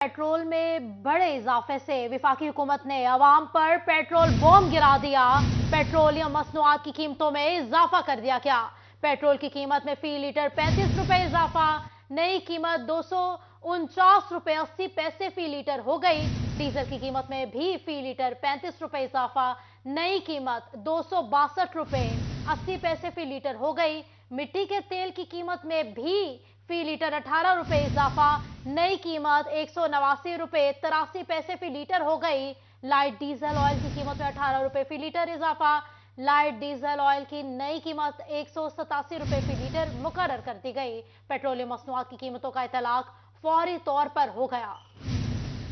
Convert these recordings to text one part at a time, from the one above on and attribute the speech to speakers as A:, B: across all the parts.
A: Petrol में बड़े इजाफे से वफाकी हुकूमत ने अवाम पर पेट्रोल बॉम्ब गिरा दिया। पेट्रोलियम मसनूआत की कीमतों में इजाफा कर दिया गया। पेट्रोल की कीमत में फी लीटर 35 रुपए इजाफा, नई कीमत 249 रुपए 80 पैसे फी लीटर हो गई। डीजल की कीमत में भी फी लीटर 35 रुपए इजाफा, नई कीमत 262 रुपए 80 पैसे फी लीटर हो गई। मिट्टी के तेल की कीमत में भी फी लीटर 18 रुपए इजाफा, नई कीमत 189 रुपए 83 पैसे फी लीटर हो गई। लाइट डीजल ऑयल की कीमत में 18 रुपए फी लीटर इजाफा, लाइट डीजल ऑयल की नई कीमत 187 रुपए फी लीटर मुकर्रर कर दी गई। पेट्रोलियम मसनूआत की कीमतों का इतलाक फौरी तौर पर हो गया।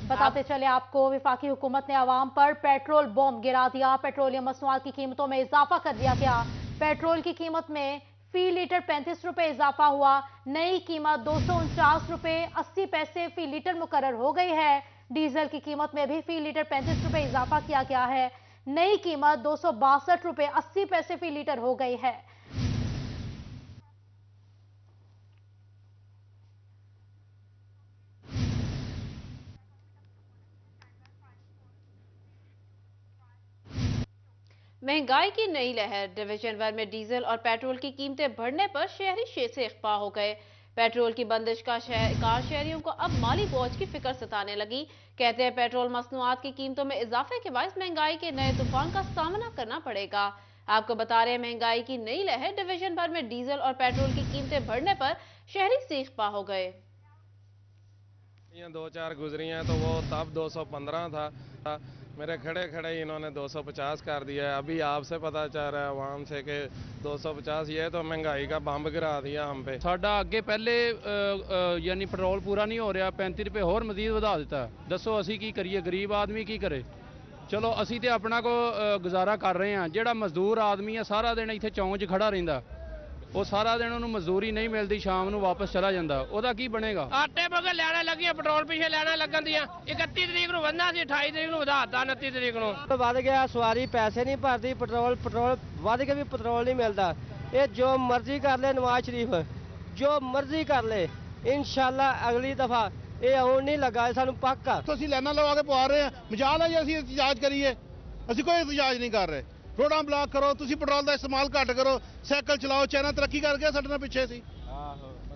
A: बताते चले आपको, वफाकी हुकूमत ने आवाम पर पेट्रोल बॉम्ब गिरा दिया। पेट्रोलियम मसनूआत की कीमतों में इजाफा कर दिया गया। पेट्रोल की कीमत में फी लीटर 35 रुपए इजाफा हुआ, नई कीमत 249 रुपए 80 पैसे फी लीटर मुकर्रर हो गई है। डीजल की कीमत में भी फी लीटर 35 रुपए इजाफा किया गया है, नई कीमत 262 रुपए 80 पैसे फी लीटर हो गई है।
B: महंगाई की नई लहर। डिवीजन वन में डीजल और पेट्रोल की कीमतें बढ़ने पर शहरी शेर से इख्फा हो गए। पेट्रोल की बंदिश का शहरियों को अब माली बोझ की फिक्र सताने लगी। कहते हैं पेट्रोल मसनूआत की कीमतों में इजाफे के बायस महंगाई के नए तूफान का सामना करना पड़ेगा। आपको बता रहे हैं महंगाई की नई लहर। डिवीजन भर में डीजल और पेट्रोल की कीमतें बढ़ने पर शहरी से इख्फा हो गए।
C: दो चार गुजरी हैं तो वो तब 215 था, मेरे खड़े खड़े ही इन्होंने 250 कर दिया है। अभी आपसे पता चल रहा है आवाम से कि 250, ये तो महंगाई का बंब गिरा दिया हम पे।
D: साडा अगे पहले यानी पेट्रोल पूरा नहीं हो रहा, 35 रुपए होर मजीद ਵਧਾ ਦਿੱਤਾ। दसो असी की करिए, गरीब आदमी की करे। चलो असी तो अपना को गुजारा कर रहे हैं। ਜਿਹੜਾ मजदूर आदमी है सारा दिन ਇੱਥੇ ਚੌਂਕ 'ਚ ਖੜਾ ਰਹਿੰਦਾ, ਉਹ ਸਾਰਾ ਦਿਨ ਉਹਨੂੰ ਮਜ਼ਦੂਰੀ ਨਹੀਂ ਮਿਲਦੀ, ਸ਼ਾਮ ਨੂੰ ਵਾਪਸ ਚਲਾ ਜਾਂਦਾ, ਉਹਦਾ ਕੀ ਬਣੇਗਾ।
E: ਆਟੇ ਬਗਲ ਲੈਣਾ ਲੱਗੀਆਂ, ਪੈਟਰੋਲ ਪਿੱਛੇ ਲੈਣਾ ਲੱਗਣ ਦੀਆਂ। 31 ਤਰੀਕ ਨੂੰ ਵਧਣਾ ਸੀ, 28 ਤਰੀਕ ਨੂੰ ਵਧਾਤਾ 29 ਤਰੀਕ ਨੂੰ।
F: ਵੱਧ ਗਿਆ, ਸਵਾਰੀ ਪੈਸੇ ਨਹੀਂ ਭਰਦੀ, ਪੈਟਰੋਲ ਵੱਧ ਕੇ ਵੀ ਪੈਟਰੋਲ ਨਹੀਂ ਮਿਲਦਾ। ਇਹ ਜੋ ਮਰਜ਼ੀ ਕਰ ਲੈ ਨਵਾਜ਼ ਸ਼ਰੀਫ, ਜੋ ਮਰਜ਼ੀ ਕਰ ਲੈ, ਇਨਸ਼ਾਅੱਲਾ ਅਗਲੀ ਦਫਾ ਇਹ ਆਉਣ ਨਹੀਂ ਲੱਗਾ, ਸਾਨੂੰ ਪੱਕਾ।
G: ਅਸੀਂ ਲਾਈਨਾਂ ਲਵਾ ਕੇ ਪਵਾ ਰਹੇ ਹਾਂ, ਮਜਾਲ ਹੈ ਜੀ ਅਸੀਂ ਇhtਜਾਜ ਕਰੀਏ? ਅਸੀਂ ਕੋਈ ਇhtਜਾਜ ਨਹੀਂ ਕਰ ਰਹੇ। रोड़ा ब्लॉक करो, तुसी पेट्रोल का इस्तेमाल घट करो, साइकिल चलाओ। चाइना तरक्की कर गया, साडे नाल पिछे सी।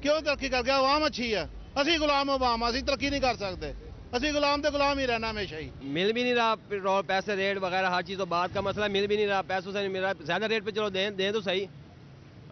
G: क्यों तरक्की कर गया? आवाम अच्छी है, असी गुलाम आवाम, असी तरक्की नहीं कर सकते। असी गुलाम तो गुलाम ही रहना हमेशा ही।
F: मिल भी नहीं रहा पेट्रोल, पैसे रेट वगैरह हर चीज़ तो बात का मसला, मिल भी नहीं रहा, पैसों से नहीं मिल रहा। ज़्यादा रेट पे चलो दें तो सही,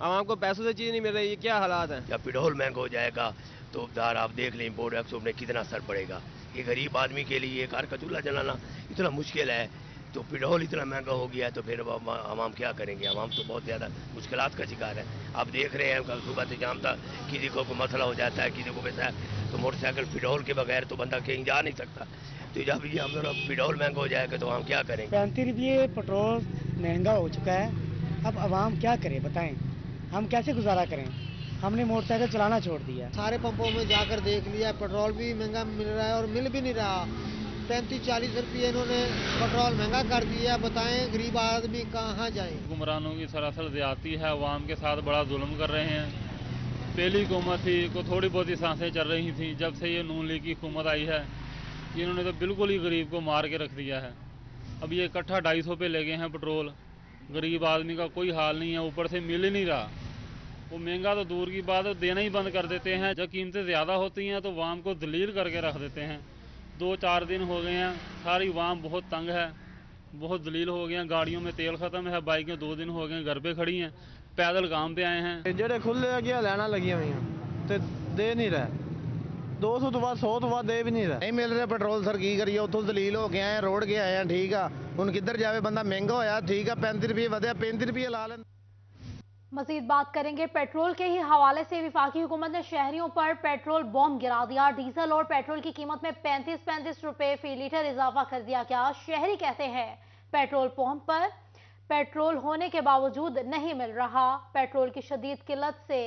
F: आवाम को पैसों से चीज़ नहीं मिल रही। ये क्या हालात है?
H: जब पेट्रोल महंगा हो जाएगा तो उपदार आप देख लें, इम्पोर्ट एक्सपोर्ट में कितना असर पड़ेगा। ये गरीब आदमी के लिए घर का चूल्हा जलाना इतना मुश्किल है, तो पेट्रोल इतना महंगा हो गया है, तो फिर आवाम क्या करेंगे? आवाम तो बहुत ज़्यादा मुश्किलात का शिकार है। आप देख रहे हैं कल सुबह से शाम तक किसी को मसला हो जाता है, किसी को वैसा, तो मोटरसाइकिल पेट्रोल के बगैर तो बंदा कहीं जा नहीं सकता। तो जब ये हम लोग पेट्रोल महंगा हो जाएगा तो हम क्या करेंगे?
I: 35 रुपये पेट्रोल महंगा हो चुका है, अब आवाम क्या करे बताएं, हम कैसे गुजारा करें? हमने मोटरसाइकिल चलाना छोड़ दिया।
J: सारे पंपों में जाकर देख लिया, पेट्रोल भी महंगा मिल रहा है और मिल भी नहीं रहा। 35-40 रुपये इन्होंने पेट्रोल महंगा कर दिया। बताएं गरीब आदमी कहाँ जाए?
K: हुक्मरानों की सरासर ज्यादती है, अवाम के साथ बड़ा जुल्म कर रहे हैं। पहली हुकूमत थी को थोड़ी बहुत ही सांसें चल रही थी, जब से ये नून लीग की हुकूमत आई है इन्होंने तो बिल्कुल ही गरीब को मार के रख दिया है। अब ये इकट्ठा 250 पे ले गए हैं पेट्रोल, गरीब आदमी का कोई हाल नहीं है, ऊपर से मिल ही नहीं रहा। वो महंगा तो दूर की बात है, देना ही बंद कर देते हैं। जब कीमतें ज़्यादा होती हैं तो अवाम को दलील करके रख देते हैं। 2-4 दिन हो गए हैं, सारी अवाम बहुत तंग है, बहुत दलील हो गए हैं। गाड़ियों में तेल ख़त्म है, बाइकें 2 दिन हो गए घर पे खड़ी हैं, पैदल काम पे आए हैं।
F: ਜਿਹੜੇ ਖੁੱਲੇ ਅੱਗੇ ਲੈਣਾ ਲੱਗੀਆਂ ਹੋਈਆਂ ਤੇ ਦੇ ਨਹੀਂ ਰਹੇ, 200 ਤੋਂ ਬਾਅਦ 100 ਤੋਂ ਬਾਅਦ ਦੇ ਵੀ ਨਹੀਂ ਰਹੇ।
G: नहीं मिल रहा पेट्रोल सर, की करिए? उतों दलील हो गए हैं, रोड के आए हैं, ठीक है। हुण किधर जावे बंदा? महंगा होया, ठीक है, 35 रुपये वधया, 35 रुपये ला लें।
A: मजीद बात करेंगे पेट्रोल के ही हवाले से। वफाकी हुकूमत ने शहरियों पर पेट्रोल बॉम्ब गिरा दिया। डीजल और पेट्रोल की कीमत में 35-35 रुपए फी लीटर इजाफा कर दिया गया। शहरी कहते हैं पेट्रोल पंप पर पेट्रोल होने के बावजूद नहीं मिल रहा। पेट्रोल की शदीद किल्लत से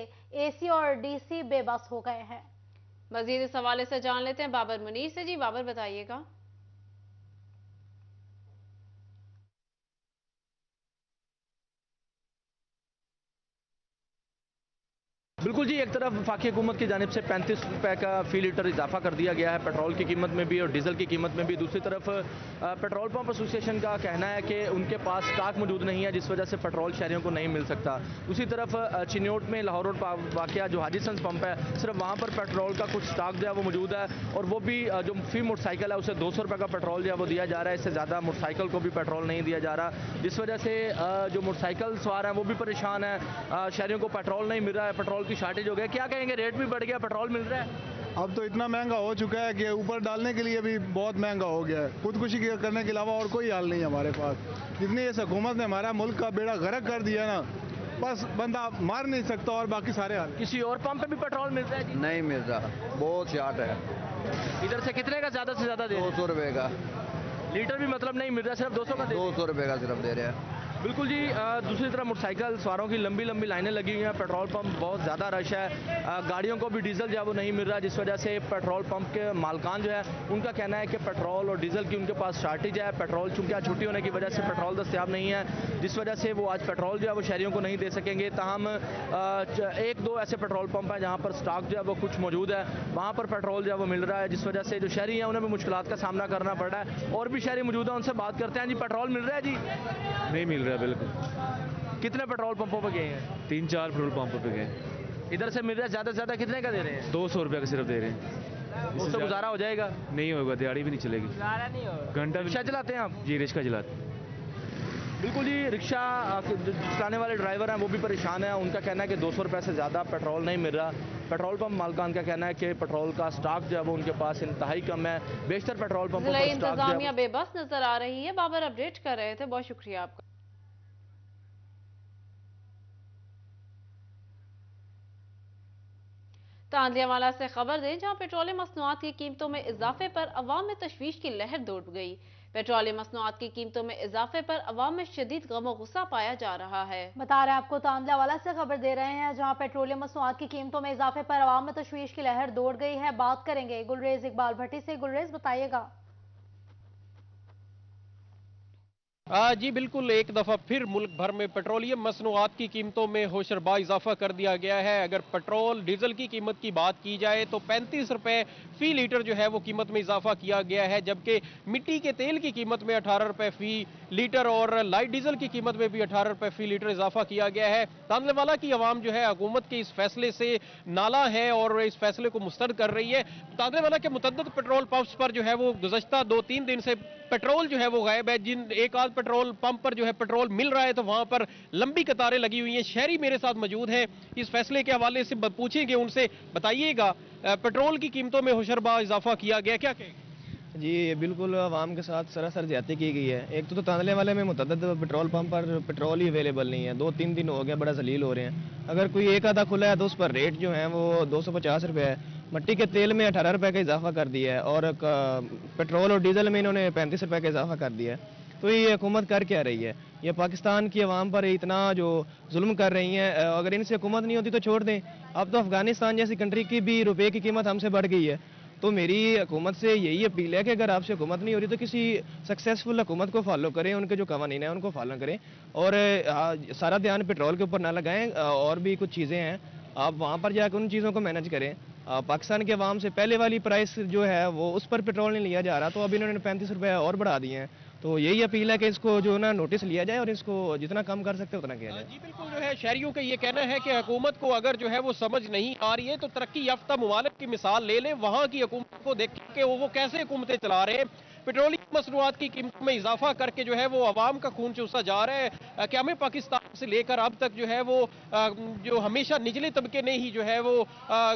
A: एसी और डीसी बेबस हो गए हैं।
B: मजीद इस हवाले से जान लेते हैं बाबर मुनीर से। जी बाबर, बताइएगा।
L: बिल्कुल जी, एक तरफ वफाकी हुकूमत की जानिब से 35 रुपये का फी लीटर इजाफा कर दिया गया है पेट्रोल की कीमत में भी और डीजल की कीमत में भी। दूसरी तरफ पेट्रोल पंप एसोसिएशन का कहना है कि उनके पास स्टॉक मौजूद नहीं है, जिस वजह से पेट्रोल शहरियों को नहीं मिल सकता। दूसरी तरफ चिन्योट में लाहौर रोड वाक़या जो हाजी सन्स पंप है, सिर्फ वहाँ पर पेट्रोल का कुछ स्टॉक जो है वो मौजूद है और वो भी जो फी मोटरसाइकिल है उसे 200 रुपये का पेट्रोल जो है वो दिया जा रहा है। इससे ज़्यादा मोटरसाइकिल को भी पेट्रोल नहीं दिया जा रहा, जिस वजह से जो मोटरसाइकिल सवार हैं वो भी परेशान है। शहरियों को पेट्रोल नहीं मिल रहा है, पेट्रोल की शार्टेज हो गई। क्या कहेंगे, रेट भी बढ़ गया, पेट्रोल मिल रहा है?
M: अब तो इतना महंगा हो चुका है कि ऊपर डालने के लिए भी बहुत महंगा हो गया है। खुदकुशी करने के अलावा और कोई हाल नहीं हमारे पास। जितनी इस हुकूमत ने हमारा मुल्क का बेड़ा गर्क कर दिया ना, बस बंदा मार नहीं सकता और बाकी सारे हाल।
L: किसी और पंप पे भी पेट्रोल मिल रहा है जी?
N: नहीं मिल रहा, बहुत शार्ट है।
L: इधर से कितने का ज़्यादा से ज़्यादा दे?
N: 200 रुपये का
L: लीटर भी मतलब नहीं मिल रहा, सिर्फ 200 का
N: 200 रुपये का सिर्फ दे रहे हैं।
L: बिल्कुल जी। दूसरी तरफ मोटरसाइकिल सवारों की लंबी लंबी लाइनें लगी हुई हैं, पेट्रोल पंप बहुत ज़्यादा रश है। गाड़ियों को भी डीजल जो है वो नहीं मिल रहा, जिस वजह से पेट्रोल पंप के मालकान जो है उनका कहना है कि पेट्रोल और डीजल की उनके पास शार्टेज है। पेट्रोल चूँकि आज छुट्टी होने की वजह से पेट्रोल दस्तियाब नहीं है, जिस वजह से वो आज पेट्रोल जो है वो शहरियों को नहीं दे सकेंगे। ताहम एक दो ऐसे पेट्रोल पंप हैं जहाँ पर स्टॉक जो है वो कुछ मौजूद है, वहाँ पर पेट्रोल जो है वो मिल रहा है, जिस वजह से जो शहरी हैं उन्हें भी मुश्किलात का सामना करना पड़ रहा है। और भी शहरी मौजूद है, उनसे बात करते हैं। जी, पेट्रोल मिल रहा है जी?
O: नहीं मिल रहा बिल्कुल।
L: कितने पेट्रोल पंपों पे गए हैं?
O: 3-4 पेट्रोल पंपों पे गए।
L: इधर से मिल रहा है ज़्यादा से ज़्यादा कितने का दे रहे हैं?
O: 200 रुपये का सिर्फ दे रहे हैं।
L: उससे गुजारा हो जाएगा?
O: नहीं होगा, दिहाड़ी भी नहीं चलेगी।
L: नहीं होगा।
O: घंटा
L: रिक्शा चलाते हैं आप?
O: जी, रिक्शा चलाते हैं।
L: बिल्कुल जी। रिक्शा चलाने वाले ड्राइवर हैं वो भी परेशान हैं। उनका कहना है कि 200 रुपये से ज़्यादा पेट्रोल नहीं मिल रहा। पेट्रोल पंप मालकान का कहना है कि पेट्रोल का स्टॉक जो है वो उनके पास इंतहाई कम है। बेशतर पेट्रोल पंपों पर
B: इंतजामिया बेबस नजर आ रही है। बाबर अपडेट कर रहे थे, बहुत शुक्रिया आपका। तांदियावाला से खबर दें, जहां पेट्रोलियम मसनूआत की कीमतों में इजाफे पर अवाम में तशवीश की लहर दौड़ गई। पेट्रोलियम मसनूआत की कीमतों में इजाफे पर अवाम में शदीद गम गुस्सा पाया जा रहा है।
A: बता रहे हैं आपको, तांदियावाला से खबर दे रहे हैं, जहां पेट्रोलियम मसनूआत की कीमतों में इजाफे पर अवाम में तशवीश की लहर दौड़ गई है। बात करेंगे गुलरेज इकबाल भट्टी से। गुलरेज, बताइएगा।
P: जी बिल्कुल, एक दफ़ा फिर मुल्क भर में पेट्रोलियम मसनूआत की कीमतों में होशरबा इजाफा कर दिया गया है। अगर पेट्रोल डीजल की कीमत की बात की जाए तो 35 रुपये फ़ी लीटर जो है वो कीमत में इजाफा किया गया है, जबकि मिट्टी के तेल की कीमत में 18 रुपये फ़ी लीटर और लाइट डीजल की कीमत में भी 18 रुपये फ़ी लीटर इजाफा किया गया है। तांदलेवाला की आवाम जो है हुकूमत के इस फैसले से नाला है और इस फैसले को मुस्तरद कर रही है। तांदलेवाला के मुतअद्दिद पेट्रोल पंप्स पर जो है वो गुज़श्ता 2-3 दिन से पेट्रोल जो है वो गायब है। जिन एक आध पेट्रोल पंप पर जो है पेट्रोल मिल रहा है तो वहां पर लंबी कतारें लगी हुई हैं। शहरी मेरे साथ मौजूद हैं, इस फैसले के हवाले से पूछेंगे उनसे। बताइएगा, पेट्रोल की कीमतों में होशरबा इजाफा किया गया, क्या कहेंगे?
Q: जी बिल्कुल, आवाम के साथ सरासर ज्यादती की गई है। एक तो तांदलेवाले में मुतअद्दिद पेट्रोल पंप पर पेट्रोल ही अवेलेबल नहीं है। 2-3 दिन हो गए, बड़ा जलील हो रहे हैं। अगर कोई एक आधा खुला है तो उस पर रेट जो है वो 250 रुपये है। मिट्टी के तेल में 18 रुपये का इजाफा कर दिया है और पेट्रोल और डीजल में इन्होंने 35 रुपये का इजाफा कर दिया है। तो ये हुकूमत कर क्या रही है? ये पाकिस्तान की आवाम पर इतना जो जुल्म कर रही है, अगर इनसे हुकूमत नहीं होती तो छोड़ दें। अब तो अफगानिस्तान जैसी कंट्री की भी रुपये की कीमत हमसे बढ़ गई है। तो मेरी हुकूमत से यही अपील है कि अगर आपसे हुकूमत नहीं हो रही तो किसी सक्सेसफुल हुकूमत को फॉलो करें, उनके जो कवानीन हैं उनको फॉलो करें और सारा ध्यान पेट्रोल के ऊपर ना लगाएं। और भी कुछ चीज़ें हैं, आप वहाँ पर जाकर उन चीज़ों को मैनेज करें। पाकिस्तान के अवाम से पहले वाली प्राइस जो है वो उस पर पेट्रोल नहीं लिया जा रहा, तो अभी इन्होंने 35 रुपये और बढ़ा दिए हैं। तो यही अपील है कि इसको जो ना नोटिस लिया जाए और इसको जितना कम कर सकते उतना किया जाए।
P: जी बिल्कुल, जो है शहरियों का ये कहना है कि हुकूमत को अगर जो है वो समझ नहीं आ रही है तो तरक्की याफ्ता ममालिक की मिसाल ले लें, वहाँ की हुकूमत को देखें कि वो कैसे हुकूमतें चला रहे हैं। पेट्रोलियम मसनूआत की कीमतों में इजाफा करके जो है वो आवाम का खून चूसा जा रहा है। क्या हमें पाकिस्तान से लेकर अब तक जो है वो जो हमेशा निचले तबके ने ही जो है वो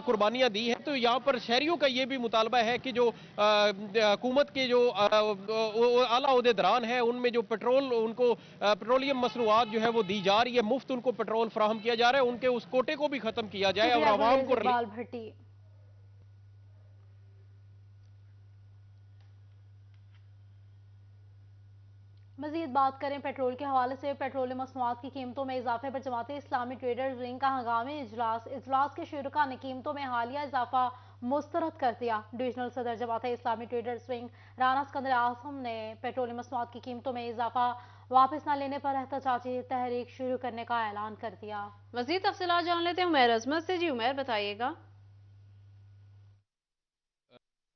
P: कुर्बानियाँ दी हैं, तो यहाँ पर शहरियों का ये भी मुतालबा है कि जो हुकूमत के जो आला ओहदेदारान है उनमें जो पेट्रोल उनको पेट्रोलियम मसनूआत जो है वो दी जा रही है, मुफ्त उनको पेट्रोल फराहम किया जा रहा है, उनके उस कोटे को भी खत्म किया जाए और आवाम को।
A: मजीद बात करें पेट्रोल के हवाले से, पेट्रोलियम मसनूआत की कीमतों में इजाफे पर जमात इस्लामी ट्रेडर्स विंग का हंगामी इजलास के शुरा ने कीमतों में हालिया इजाफा मुस्तरद कर दिया। डिविजनल सदर जमात इस्लामी ट्रेडर्स विंग राना सिकंदर आजम ने पेट्रोलियम मसनूआत की कीमतों में इजाफा वापस न लेने पर एहतजाजी तहरीक शुरू करने का ऐलान कर दिया।
B: मजीद तफसीलात जान लेते हैं उमैर अजमत से। जी उमैर, बताइएगा।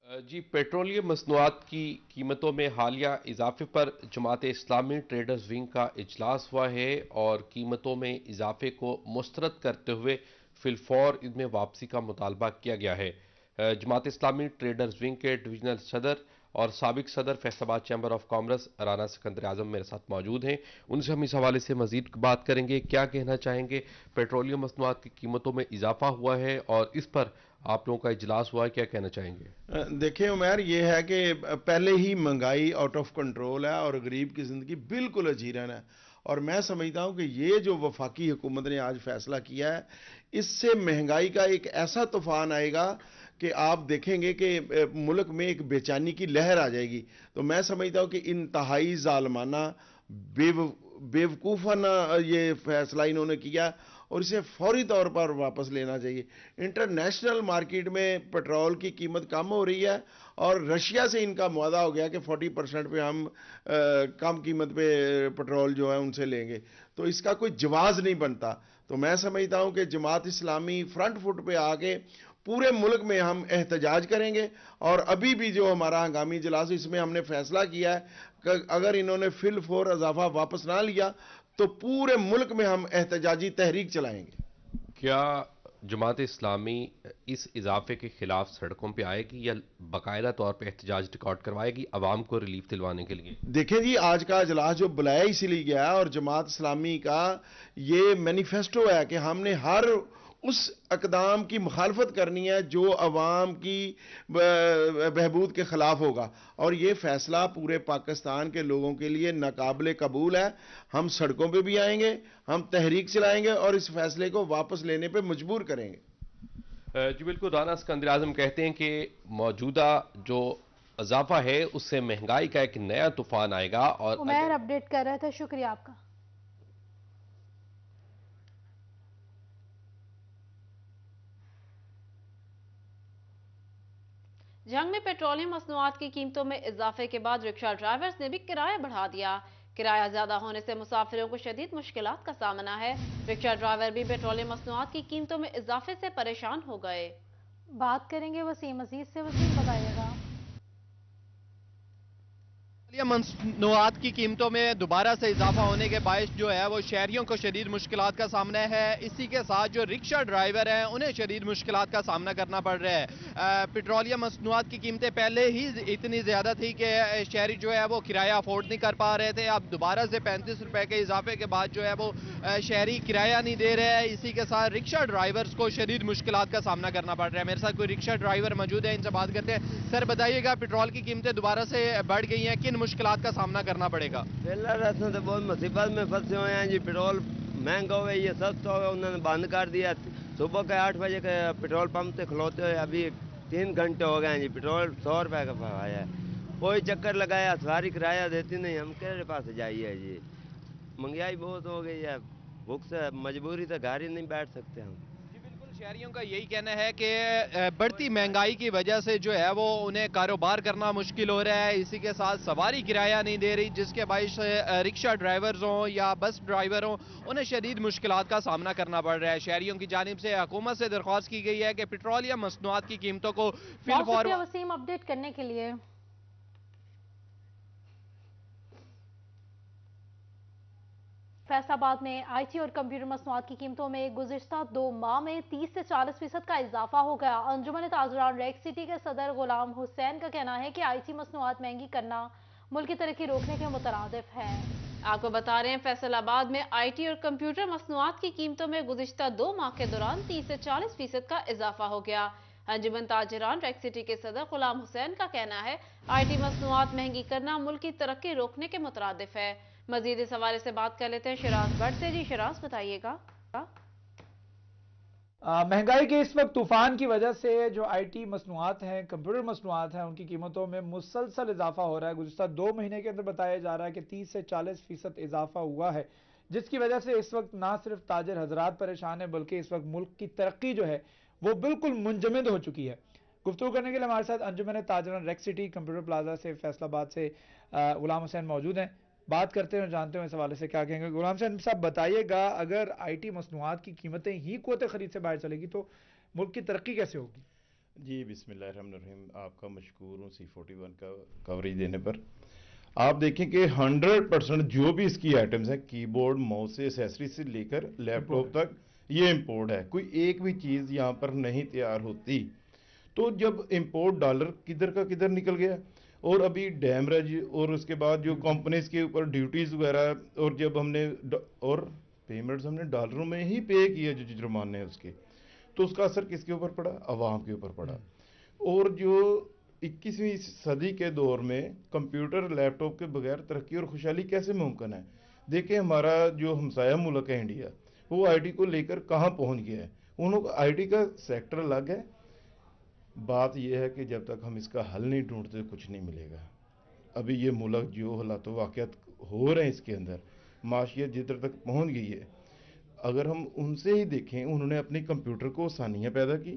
R: जी, पेट्रोलियम मसनूआत की कीमतों में हालिया इजाफे पर जमात इस्लामी ट्रेडर्स विंग का इजलास हुआ है और कीमतों में इजाफे को मुस्तरद करते हुए फिलफौर इनमें वापसी का मुतालबा किया गया है। जमात इस्लामी ट्रेडर्स विंग के डिवीजनल सदर और साबिक सदर Faisalabad chamber of commerce Rana Sikandar Azam मेरे साथ मौजूद हैं। उनसे हम इस हवाले से मजीद बात करेंगे। क्या कहना चाहेंगे? पेट्रोलियम मसनूआत की कीमतों में इजाफा हुआ है और इस पर आप लोगों का इजलास हुआ है, क्या कहना चाहेंगे?
S: देखिए उमैर, ये है कि पहले ही महंगाई आउट ऑफ कंट्रोल है और गरीब की ज़िंदगी बिल्कुल अजीरन है। और मैं समझता हूँ कि ये जो वफाकी हुकूमत ने आज फैसला किया है, इससे महंगाई का एक ऐसा तूफान आएगा कि आप देखेंगे कि मुल्क में एक बेचैनी की लहर आ जाएगी। तो मैं समझता हूँ कि इंतहाई जालमाना बेवकूफ़ाना ये फैसला इन्होंने किया और इसे फौरी तौर पर वापस लेना चाहिए। इंटरनेशनल मार्केट में पेट्रोल की कीमत कम हो रही है और रशिया से इनका मुआदा हो गया कि 40% पे हम कम कीमत पे पेट्रोल जो है उनसे लेंगे। तो इसका कोई जवाब नहीं बनता। तो मैं समझता हूं कि जमात इस्लामी फ्रंट फुट पे आके पूरे मुल्क में हम एहतजाज करेंगे और अभी भी जो हमारा हंगामी इजलास इसमें हमने फैसला किया है कि अगर इन्होंने फिल फोर इजाफा वापस ना लिया तो पूरे मुल्क में हम एहतजाजी तहरीक चलाएंगे।
R: क्या जमात इस्लामी इस इजाफे के खिलाफ सड़कों पे आएगी या बाकायदा तौर पे एहतजाज रिकॉर्ड करवाएगी आवाम को रिलीफ दिलवाने के लिए?
S: देखें जी, आज का इजलास जो बुलाया इसीलिए गया है और जमात इस्लामी का ये मैनिफेस्टो है कि हमने हर उस अकदाम की मुखालफत करनी है जो अवाम की बहबूद के खिलाफ होगा। और ये फैसला पूरे पाकिस्तान के लोगों के लिए नाकाबिले कबूल है। हम सड़कों पे भी आएंगे, हम तहरीक चलाएंगे और इस फैसले को वापस लेने पे मजबूर करेंगे।
R: जी बिल्कुल, राना सिकंदर आजम कहते हैं कि मौजूदा जो इजाफा है उससे महंगाई का एक नया तूफान आएगा। और
A: उमैर अपडेट कर रहे थे, शुक्रिया आपका।
B: जंग में पेट्रोलियम मसनूआत की कीमतों में इजाफे के बाद रिक्शा ड्राइवर्स ने भी किराया बढ़ा दिया। किराया ज्यादा होने से मुसाफिरों को शदीद मुश्किलात का सामना है। रिक्शा ड्राइवर भी पेट्रोलियम मसनूआत की कीमतों में इजाफे से परेशान हो गए।
A: बात करेंगे वसीम मजीद से। वसीम, बताइएगा।
T: मसनूआत की कीमतों में दोबारा से इजाफा होने के बायस जो है वो शहरियों को शदीद मुश्किलात का सामना है। इसी के साथ जो रिक्शा ड्राइवर हैं उन्हें शदीद मुश्किलात का सामना करना पड़ रहा है। पेट्रोलियम मसनूआत की कीमतें पहले ही इतनी ज़्यादा थी कि शहरी जो है वो किराया अफोर्ड नहीं कर पा रहे थे। अब दोबारा से 35 रुपए के इजाफे के बाद जो है वो शहरी किराया नहीं दे रहे हैं। इसी के साथ रिक्शा ड्राइवर्स को शदीद मुश्किलात का सामना करना पड़ रहा है। मेरे साथ कोई रिक्शा ड्राइवर मौजूद है, इनसे बात करते हैं। सर बताइएगा, पेट्रोल की कीमतें दोबारा से बढ़ गई हैं, किन मुश्किलात का सामना करना पड़ेगा?
F: तो बहुत मुसीबत में फंसे हुए हैं जी। पेट्रोल महंगा हो गया, ये सस्ता हो गया, उन्होंने बंद कर दिया। सुबह के 8 बजे के पेट्रोल पंप से खलोते हुए अभी 3 घंटे हो गए हैं जी। पेट्रोल 100 रुपए का भाया है, कोई चक्कर लगाया, सवारी किराया देती नहीं, हम किसके पास जाइए जी। महंगाई बहुत हो गई है, भूख से मजबूरी से घर ही नहीं बैठ सकते हम।
T: शहरियों का यही कहना है कि बढ़ती महंगाई की वजह से जो है वो उन्हें कारोबार करना मुश्किल हो रहा है। इसी के साथ सवारी किराया नहीं दे रही, जिसके बायस रिक्शा ड्राइवर्स हों या बस ड्राइवर हों उन्हें शदीद मुश्किलात का सामना करना पड़ रहा है। शहरियों की जानिब से हुकूमत से दरख्वास्त की गई है कि पेट्रोल या मसनूआत की कीमतों को फिलहाल
A: वसीम अपडेट करने के लिए। फैसलाबाद में आईटी और कंप्यूटर मसनूआत की कीमतों में गुज़िश्ता 2 माह में 30 से 40% का इजाफा हो गया। अंजुमन ताजरान रेक सिटी के सदर गुलाम हुसैन का कहना है कि आईटी मसनूआत महंगी करना मुल्क की तरक्की रोकने के मुतरादिफ है।
B: आपको बता रहे हैं, फैसलाबाद में आईटी और कंप्यूटर मसनूआत की कीमतों में गुज़िश्ता 2 माह के दौरान 30 से 40% का इजाफा हो गया। अंजुमन ताजरान रेक सिटी के सदर गुलाम हुसैन का कहना है, आईटी मसनूआत महंगी करना मुल्क की तरक्की रोकने के मुतरादिफ है। मजीद इस हवाले से बात कर लेते हैं शिराज भट्ट से। जी शिराज, बताइएगा।
U: महंगाई के इस वक्त तूफान की वजह से जो आईटी मसनूआत हैं, कंप्यूटर मसनूआत हैं, उनकी कीमतों में मुसलसल इजाफा हो रहा है। गुज़िश्ता 2 महीने के अंदर बताया जा रहा है कि 30 से 40% इजाफा हुआ है, जिसकी वजह से इस वक्त ना सिर्फ ताजिर हजरात परेशान है बल्कि इस वक्त मुल्क की तरक्की जो है वो बिल्कुल मुंजमद हो चुकी है। गुफ्तगू करने के लिए हमारे साथ अंजुमन ताजरान रेक सिटी कंप्यूटर प्लाजा से फैसलाबाद से गुलाम हुसैन मौजूद हैं। बात करते हैं और जानते हैं इस हवाले से क्या कहेंगे। गुलाम हुसैन साहब बताइएगा, अगर IT मसनूआत की कीमतें ही क़ुव्वत खरीद से बाहर चलेगी तो मुल्क की तरक्की कैसे होगी?
C: जी बिस्मिल्लाहिर्रहमानिर्रहीम, आपका मशकूर हूँ C41 का कवरेज देने पर। आप देखें कि 100% जो भी इसकी आइटम्स हैं, कीबोर्ड, माउस से एसेसरी से लेकर लैपटॉप तक, ये इंपोर्ट है। कोई एक भी चीज़ यहाँ पर नहीं तैयार होती। तो जब इंपोर्ट डॉलर किधर का किधर निकल गया, और अभी डैमरेज और उसके बाद जो कंपनीज के ऊपर ड्यूटीज़ वगैरह, और जब हमने और पेमेंट्स हमने डॉलरों में ही पे किए जो जुर्माने हैं उसके, तो उसका असर किसके ऊपर पड़ा? अवाम के ऊपर पड़ा। और जो 21वीं सदी के दौर में कंप्यूटर लैपटॉप के बगैर तरक्की और खुशहाली कैसे मुमकिन है? देखिए हमारा जो हमसाया मुल्क है इंडिया, वो IT को लेकर कहाँ पहुँच गया है। उन लोग IT का सेक्टर अलग है। बात यह है कि जब तक हम इसका हल नहीं ढूंढते कुछ नहीं मिलेगा। अभी ये मुल्क जो हालात वाक़यात हो रहे हैं इसके अंदर, माशियत जिधर तक पहुँच गई है, अगर हम उनसे ही देखें, उन्होंने अपनी कंप्यूटर को आसानियाँ पैदा की,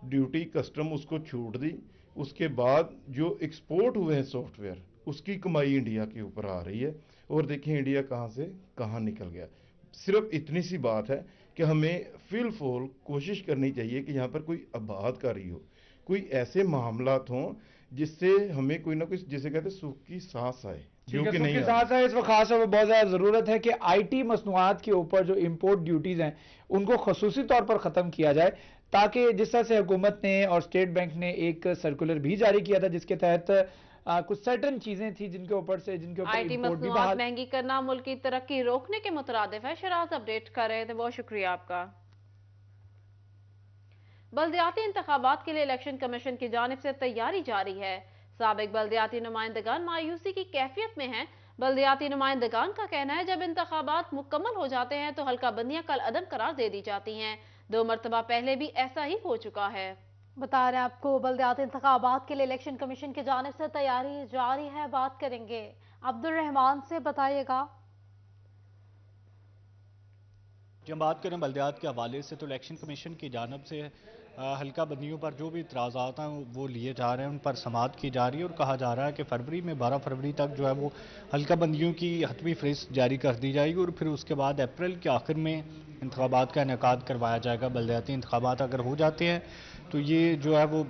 C: ड्यूटी कस्टम उसको छूट दी, उसके बाद जो एक्सपोर्ट हुए हैं सॉफ्टवेयर, उसकी कमाई इंडिया के ऊपर आ रही है। और देखिए इंडिया कहाँ से कहाँ निकल गया। सिर्फ इतनी सी बात है कि हमें फिलफोल कोशिश करनी चाहिए कि यहाँ पर कोई आबादकारी हो, कोई ऐसे मामलात हों जिससे हमें कोई ना कोई, जिसे कहते हैं, सुख की सांस आए, जो कि नहीं
U: साथ है। इस वक्त खास तौर पर बहुत ज़्यादा ज़रूरत है कि IT मसनूआत के ऊपर जो इम्पोर्ट ड्यूटीज़ हैं उनको खसूसी तौर पर ख़त्म किया जाए, ताकि जिस तरह से हुकूमत ने और स्टेट बैंक ने एक सर्कुलर भी जारी किया था जिसके तहत कुछ सर्टन चीजें थी जिनके ऊपर
B: IT मसनूआत महंगी करना मुल्क की तरक्की रोकने के मुतरादिफ है। शराज अपडेट कर रहे थे, बहुत शुक्रिया आपका। बल्दियाती इंतखाबात के लिए इलेक्शन कमीशन की जानिब से तैयारी जारी है। साबिक बल्दियाती नुमाइंदगान मायूसी की कैफियत में हैं। बल्दियाती नुमाइंदगान का कहना है जब इंतखाबात मुकम्मल हो जाते हैं तो हल्का बंदियां कल अदम करार दे दी जाती हैं। 2 मरतबा पहले भी ऐसा ही हो चुका है।
A: बता रहे हैं आपको, बल्दियाती इंतखाबात के लिए इलेक्शन कमीशन की जानिब से तैयारी जारी है। बात करेंगे अब्दुल रहमान से, बताइएगा।
V: जब बात करें बल्दियात के हवाले से तो इलेक्शन कमीशन की जानिब से हल्का बंदियों पर जो भी इतराज़ात हैं वो लिए जा रहे हैं, उन पर समाअत की जा रही है और कहा जा रहा है कि फरवरी में 12 फरवरी तक जो है वो हल्का बंदियों की हतमी फहरिस्त जारी कर दी जाएगी और फिर उसके बाद अप्रैल के आखिर में इंतखाबात का इनेकाद करवाया जाएगा। बल्दियाती इंतखाबात अगर हो जाते हैं तो ये जो है वो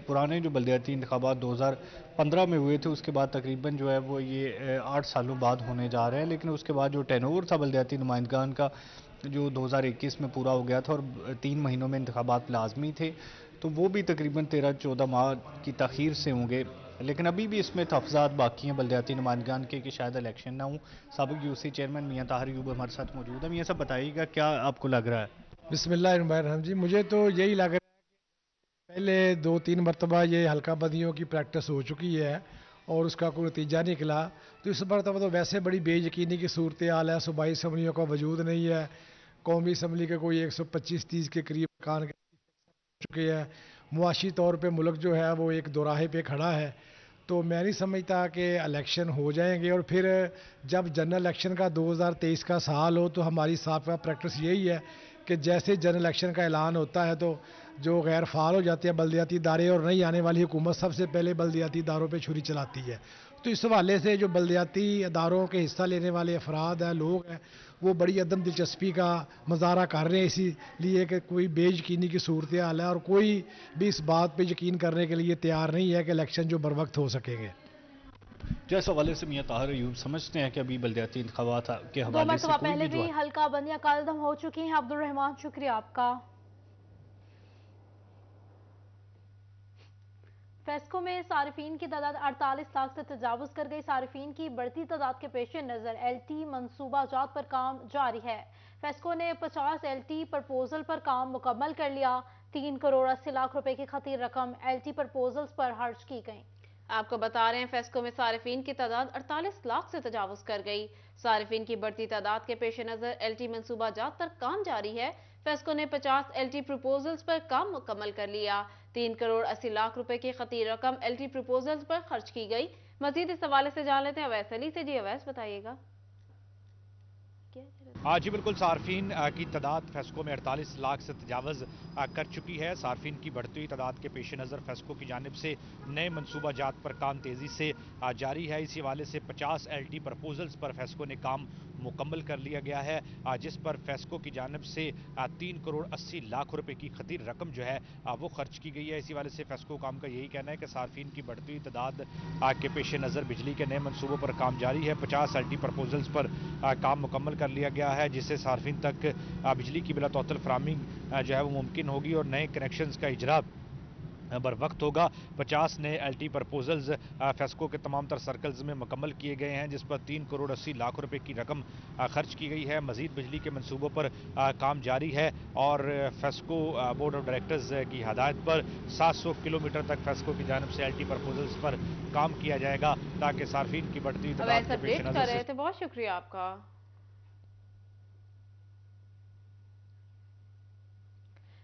V: पुराने जो बल्दियाती इंतखाबात 2015 में हुए थे उसके बाद तकरीबन जो है वो ये 8 सालों बाद होने जा रहे हैं। लेकिन उसके बाद जो टेनोवर था बल्दियाती नुमाइंदगान का जो 2021 में पूरा हो गया था और 3 महीनों में इंतखाबात लाजमी थे, तो वो भी तकरीबन 13-14 माह की तखीर से होंगे। लेकिन अभी भी इसमें तहफ़्फ़ुज़ात बाकी हैं बल्दियाती नुमाइंदगान के कि शायद इलेक्शन ना हो। साबिक UC चेयरमैन मियां ताहिर अयूब हमारे साथ मौजूद है। मियां साहब बताइएगा क्या आपको लग रहा है?
W: बिस्मिल्लाहिर्रहमानिर्रहीम जी, मुझे तो यही लग रहा है कि पहले 2-3 मरतबा ये हल्का बंदियों की प्रैक्टिस हो चुकी है और उसका कोई नतीजा नहीं निकला। तो इस मरतबा तो वैसे बड़ी बेयकीनी की सूरत हाल है। सूबाई असम्बलियों का वजूद नहीं है। कौमी असम्बली के कोई 125-30 के करीब कान चुके हैं। मुआशी तौर पे मुल्क जो है वो एक दोराहे पे खड़ा है। तो मैं नहीं समझता कि इलेक्शन हो जाएंगे और फिर जब जनरल इलेक्शन का 2023 का साल हो तो हमारी साबिक़ा प्रैक्टिस यही है कि जैसे जनरल इलेक्शन का ऐलान होता है तो जो गैर फ़ाल हो जाते हैं बल्दियाती इदारे और नई आने वाली हुकूमत सबसे पहले बल्दियाती इदारों पे छुरी चलाती है। तो इस हवाले से जो बल्दियाती इदारों के हिस्सा लेने वाले अफराद हैं, लोग हैं, वो बड़ी अदम दिलचस्पी का मुजाहरा कर रहे हैं इसीलिए कि कोई बेयकीनी की सूरत हाल है और कोई भी इस बात पे यकीन करने के लिए तैयार नहीं है कि इलेक्शन जो बर वक्त हो सकेंगे।
V: जिस हवाले से मियां ताहिर अयूब समझते हैं कि अभी बल्दियाती इंतखाबात के हवाले से
A: पहले भी हल्का बंदियां कलदम हो चुकी हैं। अब्दुल रहमान, शुक्रिया आपका। फेस्को में सारिफीन की तादाद 48 लाख से तजावुज कर गई। सारिफीन की बढ़ती तादाद के पेश नज़र LT मंसूबा जात पर काम जारी है। फेस्को ने 50 LT प्रपोजल पर काम मुकम्मल कर लिया। 3 करोड़ 80 लाख रुपए की खतीर रकम LT प्रपोजल्स पर खर्च की गई।
B: आपको बता रहे हैं फेस्को में सारिफीन की तादाद 48 लाख से तजावुज कर गई। सारिफीन की बढ़ती तादाद के पेश नज़र LT मंसूबा जात पर काम जारी है। फेस्को ने 50 LT प्रपोजल्स पर काम मुकम्मल कर लिया। 3 करोड़ 80 लाख रुपए की खतीर रकम LT प्रपोजल्स पर खर्च की गई। मजीद इस हवाले से जान लेते हैं अवैस अली से। जी अवैस, बताइएगा।
V: जी बिल्कुल, सार्फिन की तादाद फेस्को में 48 लाख से तजावज़ कर चुकी है। सार्फिन की बढ़ती हुई तादाद के पेश नज़र फेस्को की जानिब से नए मनसूबा जात पर काम तेज़ी से जारी है। इसी हवाले से 50 LT प्रपोजल्स पर फेस्को ने काम मुकम्मल कर लिया गया है, जिस पर फेस्को की जानिब से 3 करोड़ 80 लाख रुपए की खतीर रकम जो है वो खर्च की गई है। इसी वाले से फेस्को काम का यही कहना है कि सार्फिन की बढ़ती हुई तादाद के पेश नज़र बिजली के नए मनसूबों पर काम जारी है। 50 LT प्रपोजल्स पर काम मुकम्मल कर लिया गया है, जिससे सार्फिन तक बिजली की बिला तौतल फराहमी जो है वो मुमकिन होगी और नए कनेक्शंस का इजरा बर वक्त होगा। 50 नए LT प्रपोजल्स फेस्को के तमाम तर सर्कल्स में मुकम्मल किए गए हैं, जिस पर 3 करोड़ 80 लाख रुपए की रकम खर्च की गई है। मजीद बिजली के मनसूबों पर काम जारी है और फेस्को बोर्ड ऑफ डायरेक्टर्स की हदायत पर 700 किलोमीटर तक फेस्को की जानिब से LT प्रपोजल्स पर काम किया जाएगा, ताकि सार्फिन की बढ़ती तादाद के पेश नज़र से।
B: बहुत शुक्रिया आपका।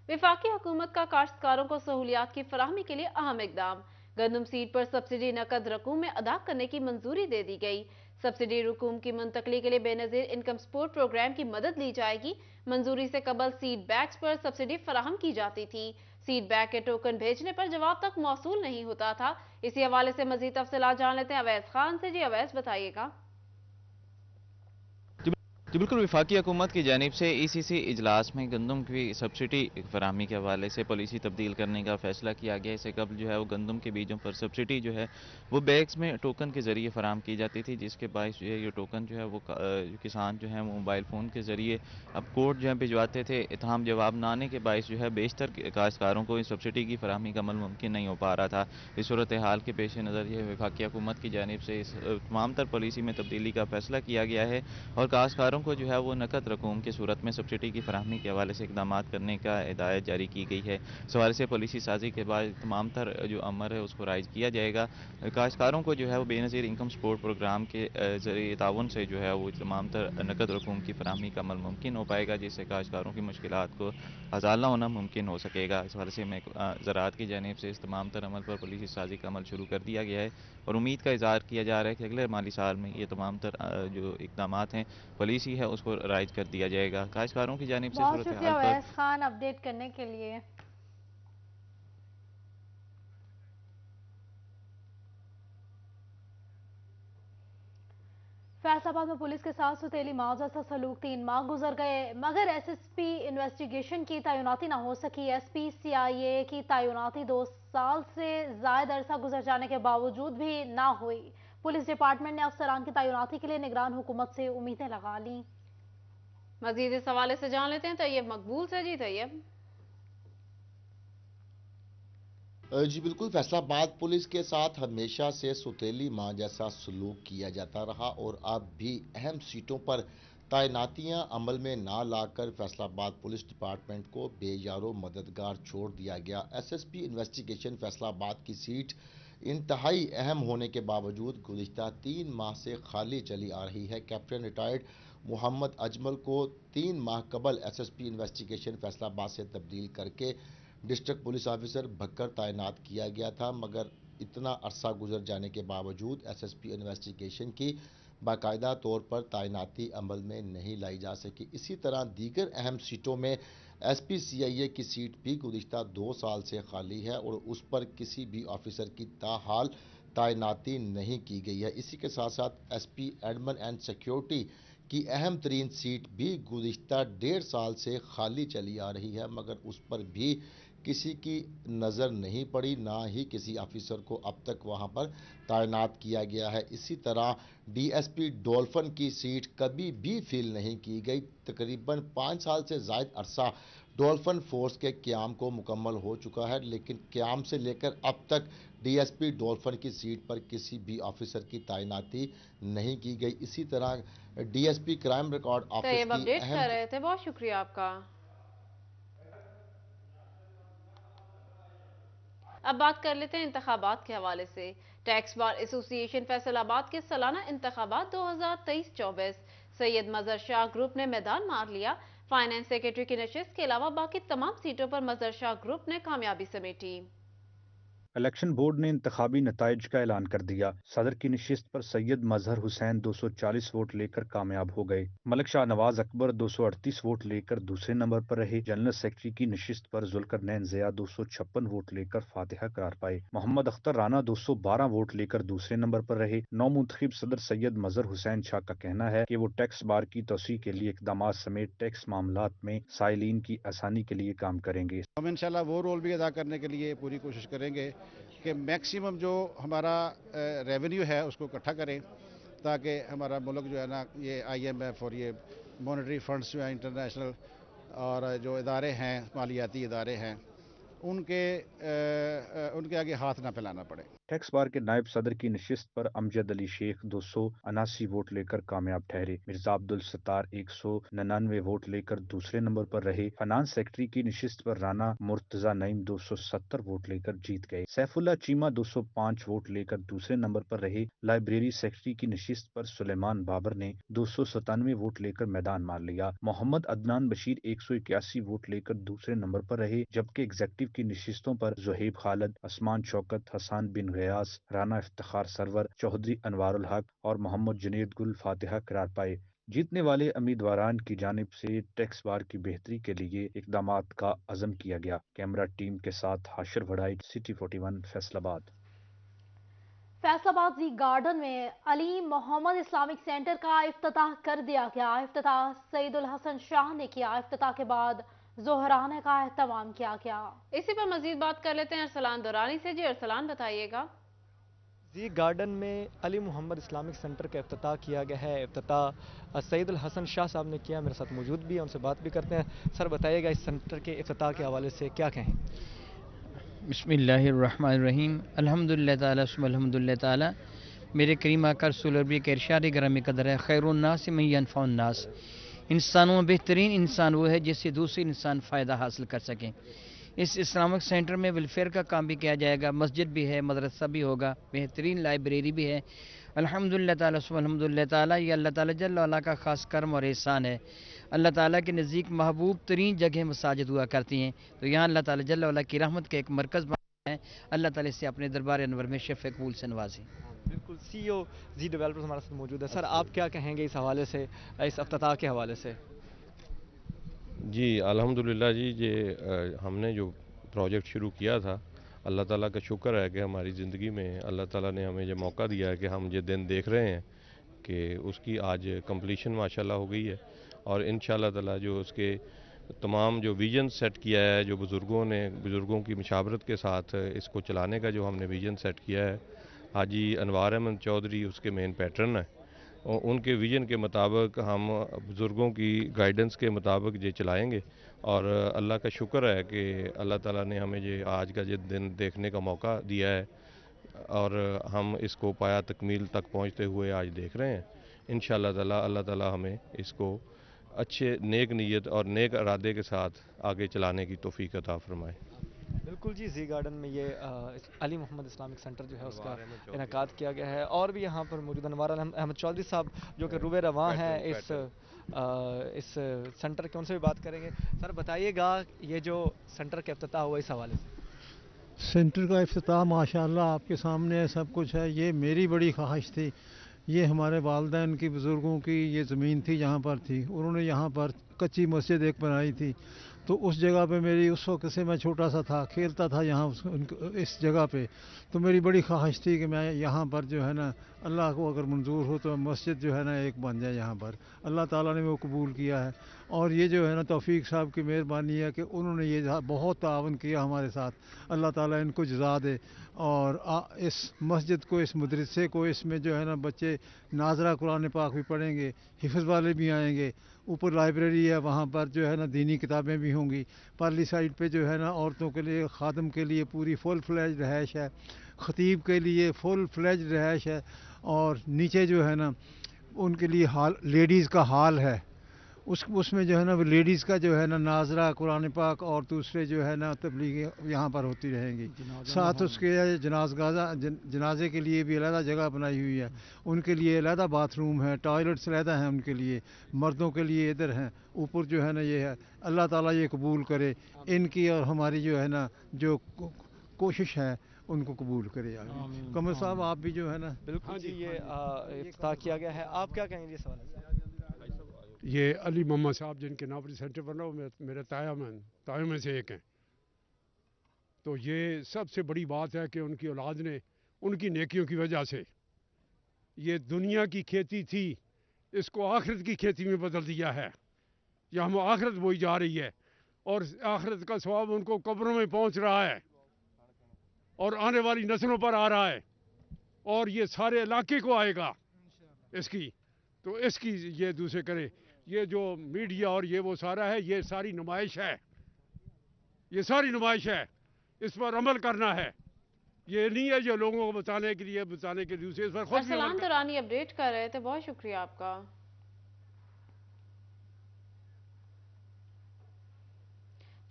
B: वफाकी हुकूमत का काश्तकारों को सहूलियात की फराहमी के लिए अहम इकदाम। गंदम सीड पर सब्सिडी नकद रकूम में अदा करने की मंजूरी दे दी गई। सब्सिडी रकूम की मुंतकली के लिए बेनजीर इनकम सपोर्ट प्रोग्राम की मदद ली जाएगी। मंजूरी से कबल सीड बैग्स पर सब्सिडी फराहम की जाती थी। सीड बैग के टोकन भेजने पर जवाब तक मौसूल नहीं होता था। इसी हवाले से मजीद तफसीलात जान लेते हैं अवैस खान से। जी अवैस, बताइएगा।
D: जी बिल्कुल, वफाकी हुकूमत की जानिब से ECC इजलास में गंदम की सब्सिडी फराहमी के हवाले से पॉलिसी तब्दील करने का फैसला किया गया। इससे कबल जो है वो गंदम के बीजों पर सब्सिडी जो है वो बैग्स में टोकन के ज़रिए फराहम की जाती थी, जिसके बायस जो है ये टोकन जो है वो किसान जो है वो मोबाइल फ़ोन के ज़रिए अब कोड जो है भिजवाते थे। तमाम जवाब न आने के बायस जो है बेशतर काश्तकारों को इस सब्सिडी की फराहमी का अमल मुमकिन नहीं हो पा रहा था। इस सूरत हाल के पेश नज़र ये वफाकी हुकूमत की जानिब से इस तमाम तर पॉलिसी में तब्दीली का फैसला किया गया है और काश्तकारों को जो है वो नकद रकूम की सूरत में सब्सिडी की फराहमी के हवाले से इकदाम करने का हिदायत जारी की गई है। इस हवाले से पॉलिसी साजी के बाद तमाम तर जो अमर है उसको राइज किया जाएगा। काश्तकारों को जो है वो बेनज़ीर इनकम सपोर्ट प्रोग्राम के ज़रिए ताउन से जो है वो तमाम तर नकद रकूम की फराहमी का अमल मुमकिन हो पाएगा, जिससे काश्तकारों की मुश्किलात को हज़ाला होना मुमकिन हो सकेगा। इस हवाले से ज़राअत की जानिब से इस तमाम तर अमल पर पॉलिसी साजी का अमल शुरू कर दिया गया है और उम्मीद का इज़हार किया जा रहा है कि अगले माली साल में ये तमाम तर जो इकदाम हैं पॉलिसी है उसको राइज कर दिया जाएगा। काश्तकारों की जानिब से
A: बहुत शुक्रिया अवैस खान अपडेट करने के लिए। फैसलाबाद में पुलिस के साथ सुतेली मुआवजा सा सलूक 3 माह गुजर गए, मगर SSP इन्वेस्टिगेशन की तैनाती ना हो सकी। SP CIA की तैनाती 2 साल से ज्यादा अरसा गुजर जाने के बावजूद भी ना हुई। पुलिस डिपार्टमेंट ने अफसरान की तैनाती के लिए निगरान हुकूमत से उम्मीदें लगा ली।
B: मजीद इस हवाले से जान लेते हैं तैयब मकबूल से। जी तैयब।
E: जी बिल्कुल, फैसलाबाद पुलिस के साथ हमेशा से सुतेली माँ जैसा सलूक किया जाता रहा और अब भी अहम सीटों पर तैनातियां अमल में ना लाकर फैसलाबाद पुलिस डिपार्टमेंट को बेयारो मददगार छोड़ दिया गया। SSP इन्वेस्टिगेशन फैसलाबाद की सीट इंतहाई अहम होने के बावजूद गुज़िश्ता 3 माह से खाली चली आ रही है। कैप्टन रिटायर्ड मोहम्मद अजमल को 3 माह कबल SSP इन्वेस्टिगेशन फैसलाबाद से तब्दील करके डिस्ट्रिक्ट पुलिस ऑफिसर भक्कर तैनात किया गया था, मगर इतना अरसा गुजर जाने के बावजूद SSP इन्वेस्टिगेशन की बाकायदा तौर पर तैनाती अमल में नहीं लाई जा सकी। इसी तरह दीगर अहम सीटों में SP CIA की सीट भी गुज़िश्ता 2 साल से खाली है और उस पर किसी भी ऑफिसर की ताहाल तैनाती नहीं की गई है। इसी के साथ साथ SP एडमिन एंड सिक्योरिटी की अहम तरीन सीट भी गुज़िश्ता 1.5 साल से खाली चली आ रही है, मगर उस पर भी किसी की नज़र नहीं पड़ी, ना ही किसी ऑफिसर को अब तक वहां पर तैनात किया गया है। इसी तरह DSP डॉल्फिन की सीट कभी भी फिल नहीं की गई। तकरीबन 5 साल से ज़ायद अरसा डॉल्फिन फोर्स के क़याम को मुकम्मल हो चुका है, लेकिन क़याम से लेकर अब तक DSP डॉल्फिन की सीट पर किसी भी ऑफिसर की तैनाती नहीं की गई। इसी तरह DSP क्राइम रिकॉर्ड ऑफिस की
B: अपडेट कर रहे थे, बहुत शुक्रिया आपका। अब बात कर लेते हैं इंतखाबात के हवाले से। टैक्स बार एसोसिएशन फैसलाबाद के सालाना इंतखाबात 2023-24 सैयद मजहर शाह ग्रुप ने मैदान मार लिया। फाइनेंस सेक्रेटरी की नशिस्त के अलावा बाकी तमाम सीटों पर मजहर शाह ग्रुप ने कामयाबी समेटी।
H: इलेक्शन बोर्ड ने इंतखाबी नताइज का ऐलान कर दिया। सदर की नशिस्त पर सैयद मजहर हुसैन 240 वोट लेकर कामयाब हो गए। मलिक शाह नवाज अकबर 238 वोट लेकर दूसरे नंबर पर रहे। जनरल सेक्रेटरी की नशिस्त पर जुल्करनैन ज़िया 256 वोट लेकर फातिहा करार पाए। मोहम्मद अख्तर राना 212 वोट लेकर दूसरे नंबर पर रहे। नौमुंतखिब सदर सैयद मजहर हुसैन शाह का कहना है कि वो टैक्स बार की तोसी के लिए इकदाम समेत टैक्स मामलात में साइलिन की आसानी के लिए काम करेंगे।
G: हम इंशाल्लाह वो रोल भी अदा करने के लिए पूरी कोशिश करेंगे कि मैक्सिमम जो हमारा रेवेन्यू है उसको इकट्ठा करें, ताकि हमारा मुल्क जो है ना ये IMF और ये मॉनेटरी फंड्स जो हैं इंटरनेशनल और जो इदारे हैं मालियाती इदारे हैं उनके आगे हाथ ना फैलाना पड़े।
H: टैक्स बार के नायब सदर की नशिस्त पर अमजद अली शेख 279 वोट लेकर कामयाब ठहरे। मिर्जा अब्दुल सत्तार 199 वोट लेकर दूसरे नंबर पर रहे। फाइनेंस सेक्रेटरी की नशिस्त पर राना मुर्तजा नईम 270 वोट लेकर जीत गए। सैफुल्ला चीमा 205 वोट लेकर दूसरे नंबर पर रहे। लाइब्रेरी सेक्रेटरी की नशिस्त पर सुलेमान बाबर ने 297 वोट लेकर मैदान मार लिया। मोहम्मद अदनान बशीर 181 वोट लेकर दूसरे नंबर पर रहे, जबकि एग्जेक्टिव की नशिस्तों पर जुहैब खालिद, असमान शौकत, हसान बिन गयास, राना इफ्तिखार सरवर, चौधरी अनवारुल हक और मोहम्मद जुनेद गुल फातिहा करार पाए। जीतने वाले उम्मीदवारान की जानिब से टैक्स बार की बेहतरी के लिए इकदामात का अज़म किया गया। कैमरा टीम के साथ हाशिर वड़ाई, सिटी 41 फैसलाबाद।
A: फैसलाबाद जी गार्डन में अली मोहम्मद इस्लामिक सेंटर का इफ्तिताह कर दिया गया। इफ्तिताह सईदुल हसन शाह ने किया। इफ्तिताह के बाद जोहराना का एहतमाम किया गया।
B: इसी पर मजीद बात कर लेते हैं अरसलान दुरानी से। जी अरसलान, बताइएगा।
I: जी गार्डन में अली मोहम्मद इस्लामिक सेंटर का इफ्तिताह किया गया है। इफ्तिताह सईदुल हसन शाह साहब ने किया, मेरे साथ मौजूद भी हैं, उनसे बात भी करते हैं। सर बताइएगा इस सेंटर के इफ्तिताह के हवाले से क्या कहें?
J: बिस्मिल्लाहिर्रहमानिर्रहीम, अल्हम्दुलिल्लाह ताला सुम्मा अल्हम्दुलिल्लाह ताला। मेरे करीम आका रसूल रबी के इरशाद ग्रामी कदर है, खैरुन नास मन यनफउन नास। इंसानों में बेहतरीन इंसान वो है जिससे दूसरे इंसान फ़ायदा हासिल कर सकें। इस इस्लामिक सेंटर में वेलफेयर का काम भी किया जाएगा, मस्जिद भी है, मदरसा भी होगा, बेहतरीन लाइब्रेरी भी है। अल्हम्दुलिल्लाह ताला सुम्मा अल्हम्दुलिल्लाह ताला। ये अल्लाह ताला जल्ल वाला का ख़ास करम और एहसान है। अल्लाह ताला के नज़दीक महबूब तरीन जगह मसाजिद हुआ करती हैं, तो यहाँ अल्लाह ताला जल्ल वाला की रहमत का एक मरकज़ बना है। अल्लाह ताला से अपने दरबार अनवर में शफ़ कबूल से नवाजें।
I: बिल्कुल। CEO जी डेवलपर्स हमारे साथ मौजूद है। सर आप क्या कहेंगे इस हवाले से, इस इफ्तिताह के हवाले से?
R: जी अल्हम्दुलिल्लाह जी, ये हमने जो प्रोजेक्ट शुरू किया था, अल्लाह ताला का शुक्र है कि हमारी ज़िंदगी में अल्लाह ताला ने हमें ये मौका दिया है कि हम ये दिन देख रहे हैं कि उसकी आज कंप्लीशन माशाल्लाह हो गई है। और इंशाल्लाह ताला जो उसके तमाम जो विज़न सेट किया है, जो बुज़ुर्गों की मशावरत के साथ इसको चलाने का जो हमने विज़न सेट किया है, हाजी अनवार अहमद चौधरी उसके मेन पैटर्न है। और उनके विज़न के मुताबिक हम बुज़ुर्गों की गाइडेंस के मुताबिक ये चलाएँगे। और अल्लाह का शुक्र है कि अल्लाह ताला ने हमें ये आज का ये दिन देखने का मौका दिया है और हम इसको पाया तकमील तक पहुँचते हुए आज देख रहे हैं। इंशाअल्लाह ताला अल्लाह ताला हमें इसको अच्छे नेक नीयत और नेक इरादे के साथ आगे चलाने की तौफीक अता फरमाए।
I: बिल्कुल जी, जी गार्डन में ये अली मोहम्मद इस्लामिक सेंटर जो है उसका इनेकाद किया गया है। और भी यहाँ पर मौजूद अनवार अहमद चौधरी साहब जो कि रुबे रवां हैं इस सेंटर के, उनसे भी बात करेंगे। सर बताइएगा ये जो सेंटर का इफ्तिताह हुआ इस हवाले से।
X: सेंटर का इफ्तिताह माशाल्लाह आपके सामने सब कुछ है। ये मेरी बड़ी ख्वाहिश थी, ये हमारे वालिदैन की बुज़ुर्गों की ये ज़मीन थी, यहाँ पर थी, उन्होंने यहाँ पर कच्ची मस्जिद एक बनाई थी। तो उस जगह पे मेरी उस वक्त से मैं छोटा सा था, खेलता था यहाँ इस जगह पे, तो मेरी बड़ी ख्वाहिश थी कि मैं यहाँ पर जो है ना अल्लाह को अगर मंजूर हो तो मस्जिद जो है ना एक बन जाए यहाँ पर। अल्लाह ताला ने वो कबूल किया है। और ये जो है ना तौफीक साहब की मेहरबानी है कि उन्होंने ये बहुत तावन किया हमारे साथ। अल्लाह ताला इनको जज़ा दे। और इस मस्जिद को, इस मदरसे को, इसमें जो है ना बच्चे नाजरा कुरान पाक भी पढ़ेंगे, हिफ्ज़ वाले भी आएंगे। ऊपर लाइब्रेरी है, वहाँ पर जो है ना दीनी किताबें भी होंगी। परली साइड पे जो है ना औरतों के लिए, खादम के लिए पूरी फुल फ्लैज रहायश है, ख़तीब के लिए फुल फ्लैज रहायश है। और नीचे जो है ना उनके लिए हाल, लेडीज़ का हाल है, उसमें जो है ना लेडीज़ का जो है ना नाजरा कुरान पाक और दूसरे जो है ना तबलीग यहाँ पर होती रहेंगी। साथ उसके जनाजे के लिए भी अलहदा जगह बनाई हुई है, उनके लिए अलहदा बाथरूम है, टॉयलेट्स अलहदा हैं उनके लिए, मर्दों के लिए इधर हैं। ऊपर जो है ना ये है। अल्लाह ताला ये कबूल करे इनकी और हमारी जो है ना जो कोशिश है उनको कबूल करे। कमर साहब आप भी जो है ना,
I: बिल्कुल जी, ये इफ्ताह किया गया है, आप क्या कहेंगे इस हवाले से?
K: ये अली मोहम्मद साहब जिनके नाम पर सेंटर बना, वो मेरे तायों में से एक हैं। तो ये सबसे बड़ी बात है कि उनकी औलाद ने उनकी नेकियों की वजह से ये दुनिया की खेती थी, इसको आखिरत की खेती में बदल दिया है। यहाँ हम आखिरत बोई जा रही है और आखिरत का सवाब उनको कब्रों में पहुँच रहा है और आने वाली नस्लों पर आ रहा है और ये सारे इलाके को आएगा इसकी। तो इसकी ये दूसरे करे, ये जो मीडिया और ये वो सारा है, ये सारी नुमाइश है, ये सारी नुमाइश है, इस पर अमल करना है। ये नहीं है जो लोगों को बताने के लिए दूसरे इस पर खुद भी
B: अरसलान दुरानी अपडेट कर रहे थे, बहुत शुक्रिया आपका।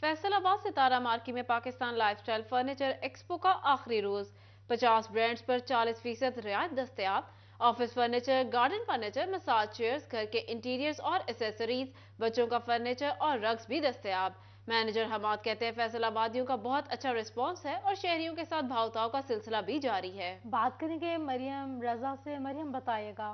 B: फैसलाबाद सितारा मार्की में पाकिस्तान लाइफस्टाइल फर्नीचर एक्सपो का आखिरी रोज, 50 ब्रांड्स पर 40% रियायत दस्तयाब। Office furniture, garden furniture, massage chairs, घर के इंटीरियर्स और एसेसरीज, बच्चों का फर्नीचर और रग्स भी दस्तयाब। मैनेजर हमाद कहते हैं फैसलाबादियों का बहुत अच्छा रिस्पांस है और शहरियों के साथ भावताव का सिलसिला भी जारी है।
A: बात करेंगे मरियम रजा से। मरियम बताइएगा।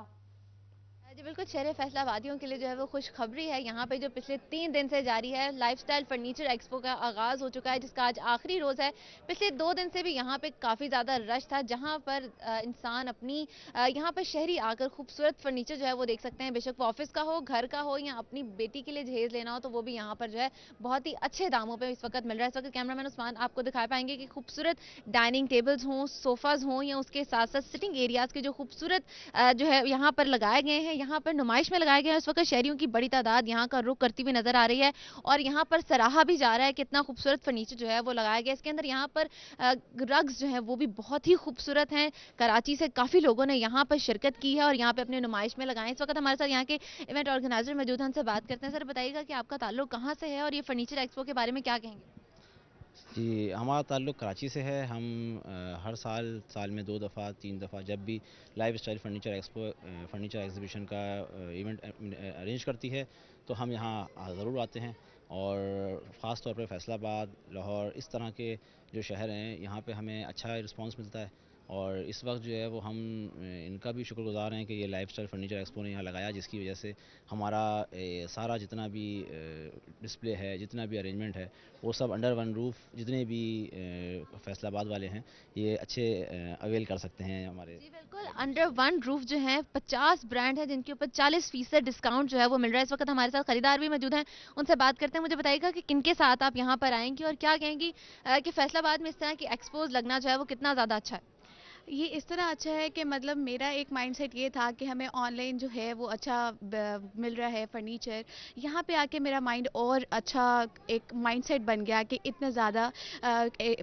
M: जी बिल्कुल, शहर फैसलाबादियों के लिए जो है वो खुशखबरी है। यहाँ पे जो पिछले 3 दिन से जारी है लाइफस्टाइल फर्नीचर एक्सपो का आगाज़ हो चुका है, जिसका आज आखिरी रोज़ है। पिछले 2 दिन से भी यहाँ पे काफ़ी ज़्यादा रश था, जहाँ पर इंसान अपनी यहाँ पर शहरी आकर खूबसूरत फर्नीचर जो है वो देख सकते हैं। बेशक वो ऑफिस का हो, घर का हो या अपनी बेटी के लिए जहेज़ लेना हो, तो वो भी यहाँ पर जो है बहुत ही अच्छे दामों पर इस वक्त मिल रहा है। इस वक्त कैमरामैन उस्मान आपको दिखा पाएंगे कि खूबसूरत डाइनिंग टेबल्स हों, सोफ़ाज़ हों या उसके साथ साथ सिटिंग एरियाज़ के जो खूबसूरत जो है यहाँ पर लगाए गए हैं, यहाँ पर नुमाइश में लगाए गए हैं। इस वक्त शहरियों की बड़ी तादाद यहाँ का रुख करती हुई नजर आ रही है और यहाँ पर सराहा भी जा रहा है कितना खूबसूरत फर्नीचर जो है वो लगाया गया। इसके अंदर यहाँ पर रग्स जो है वो भी बहुत ही खूबसूरत हैं। कराची से काफ़ी लोगों ने यहाँ पर शिरकत की है और यहाँ पे अपने नुमाइश में लगाए। इस वक्त हमारे साथ यहाँ के इवेंट ऑर्गेनाइजर मौजूद हैं, उनसे बात करते हैं। सर बताइएगा कि आपका ताल्लुक कहाँ से है और ये फर्नीचर एक्सपो के बारे में क्या कहेंगे?
N: जी, हमारा ताल्लुक़ कराची से है। हम हर साल में 2 दफ़ा 3 दफ़ा जब भी life style furniture expo furniture exhibition का इवेंट अरेंज करती है तो हम यहाँ ज़रूर आते हैं और ख़ास तौर पर फैसलाबाद, लाहौर, इस तरह के जो शहर हैं यहाँ पे हमें अच्छा रिस्पांस मिलता है और इस वक्त जो है वो हम इनका भी शुक्रगुज़ार हैं कि ये लाइफस्टाइल फर्नीचर एक्सपो ने यहाँ लगाया, जिसकी वजह से हमारा सारा जितना भी डिस्प्ले है, जितना भी अरेंजमेंट है, वो सब अंडर वन रूफ जितने भी फैसलाबाद वाले हैं ये अच्छे अवेल कर सकते हैं हमारे।
M: जी बिल्कुल, अंडर वन रूफ जो है 50 ब्रांड है जिनके ऊपर 40% डिस्काउंट जो है वो मिल रहा है। इस वक्त हमारे साथ खरीदार भी मौजूद हैं, उनसे बात करते हैं। मुझे बताइएगा कि किनके साथ आप यहाँ पर आएंगी और क्या कहेंगी कि फैसलाबाद में इस तरह की एक्सपोज लगना जो है वो कितना ज़्यादा अच्छा है?
O: ये इस तरह अच्छा है कि मतलब मेरा एक माइंडसेट ये था कि हमें ऑनलाइन जो है वो अच्छा मिल रहा है फर्नीचर। यहाँ पे आके मेरा माइंड और अच्छा एक माइंडसेट बन गया कि इतने ज़्यादा